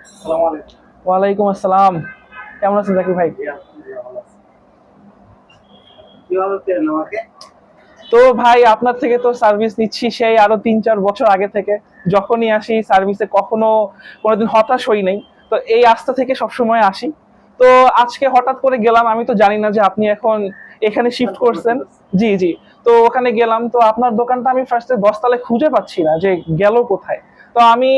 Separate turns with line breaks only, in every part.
আসসালামু আলাইকুম।
ওয়ালাইকুম আসসালাম। কেমন আছেন জাকির ভাই?
জি, আলহামদুলিল্লাহ ভালো আছি। কিভাবে পেলেন আমাকে?
তো ভাই আপনার থেকে তো সার্ভিস নিচ্ছি সেই আরো ৩-৪ বছর আগে থেকে। যখনই আসি সার্ভিসে কখনো কোনোদিন হতাশ হই নাই। তো এই আস্থা থেকে সবসময় আসি। তো আজকে হঠাৎ করে গেলাম, আমি তো জানি না যে আপনি এখন এখানে
দোকান
শিফট করছেন।
পরিবর্তন করছি।
জি জি। তো ওখানে গেলাম, তো আপনার দোকানটা আমি ফার্স্টে 10 তলায় খুঁজে পাচ্ছি না যে গেল কোথায়। তো আমি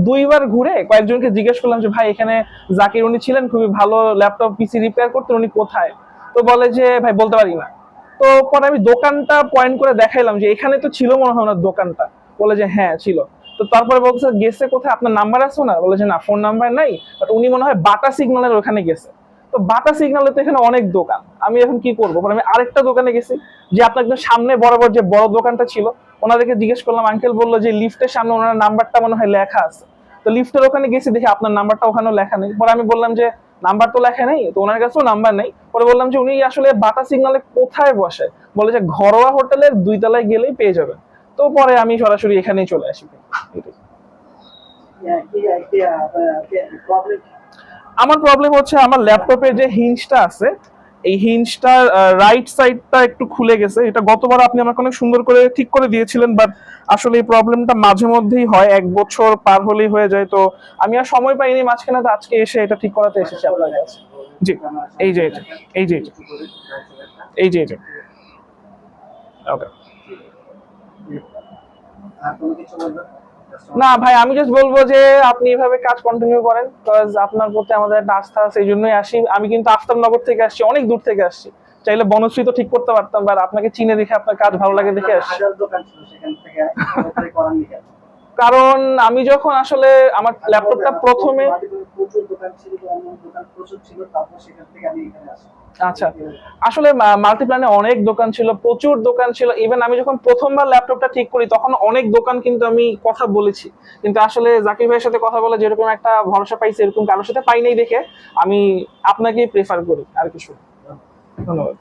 2বার ঘুরে কয়েকজনকে জিজ্ঞেস করলাম যে ভাই এখানে জাকির উনি ছিলেন, খুবই ভালো ল্যাপটপ পিসি রিপেয়ার করতেন, উনি কোথায়? তো বলে যে ভাই বলতে পারি না। তো পরে আমি দোকানটা পয়েন্ট করে দেখাইলাম যে এখানে তো ছিল মনে হয় ওনার দোকানটা। বলে যে হ্যাঁ ছিল। তো তারপরে বলছে গেছে কোথায়, আপনার নাম্বার আছে না? বলে যে না, ফোন নাম্বার নাই, বাট উনি মনে হয় বাটা সিগন্যালের ওখানে গেছে। তো বাটা সিগন্যালে তো এখানে অনেক দোকান, আমি এখন কি করবো? পরে আমি আরেকটা দোকানে গেছি, যে আপনার একদম সামনে বরাবর যে বড় দোকানটা ছিল, ওনাদেরকে জিজ্ঞেস করলাম, আঙ্কেল বললো যে লিফটের সামনে ওনার নাম্বারটা মনে হয় লেখা আছে। তো লিফটের ওখানে গেছি, দেখি আপনার নাম্বারটা ওখানেও লেখা নেই। পরে আমি বললাম যে নাম্বার তো লেখা নেই, তো ওনার কাছেও নাম্বার নেই। পরে বললাম যে উনি আসলে বাটা সিগনালে কোথায় বসে? বলে যে ঘরোয়া হোটেলের 2 তলায় গেলেই পেয়ে যাবেন। তো পরে আমি সরাসরি এখানেই চলে আসি। এটাই।
প্রবলেম কি?
আমার প্রবলেম হচ্ছে আমার ল্যাপটপের যে হিঞ্জটা আছে, এই হিঞ্জটার রাইট সাইডটা একটু খুলে গেছে। এটা গতবার আপনি আমাকে অনেক সুন্দর করে ঠিক করে দিয়েছিলেন, বাট আসলে এই প্রবলেমটা মাঝে মধ্যেই হয়, 1 বছর পার হলেই হয়ে যায়। তো আমি আর সময় পাইনি মাঝখানে, তো আজকে এসে এটা ঠিক করাতে এসেছি
করে
আপনার কাছে।
দেখেন।
জি।
আমার
এই যে
সামনে
এই যে
দেখেন।
এই যে
একটু
এই যে
নিচু করে রাইট সাইডটা।
এই যে এই যে ওকে।
জি। আর কোনো কিছু বলবেন?
না
কাস্টমারকে?
ভাই, আমি জাস্ট বলবো যে আপনি এভাবে কাজ কন্টিনিউ করেন, বিকজ আপনার প্রতি আমাদের একটা আস্থা আছে, এই জন্যই আসি। আমি কিন্তু আফতাবনগর থেকে আসছি, অনেক দূর থেকে আসছি। চাইলে বনশ্রী তো ঠিক করতে পারতাম, বাট আপনাকে চিনে দেখে, আপনার কাজ ভালো লাগে দেখে
আপনার
আসছি।
হাজার দোকান ছিল সেখান থেকে তাড়াতাড়ি করাননি কেন?
কারণ আমি যখন আসলে আমার
আগে বলবেন
ল্যাপটপটা
আপনি কোন
প্রথমে,
মাল্টিপল প্রচুর দোকান ছিল, অন্য দোকান প্রচুর ছিল, তারপর সেখান থেকে আমি এখানে আসি।
আচ্ছা, আসলে মাল্টিপ্ল্যানে অনেক দোকান ছিল, প্রচুর দোকান ছিল। ইভেন আমি যখন প্রথমবার ল্যাপটপটা ঠিক করি তখন অনেক দোকান কিন্তু আমি কথা বলেছি, কিন্তু আসলে জাকির ভাইয়ের সাথে কথা বলে যেরকম একটা ভরসা পাইছি, এরকম কারোর সাথে পাই নাই দেখে আমি আপনাকেই প্রেফার করি আর কিছু। ধন্যবাদ।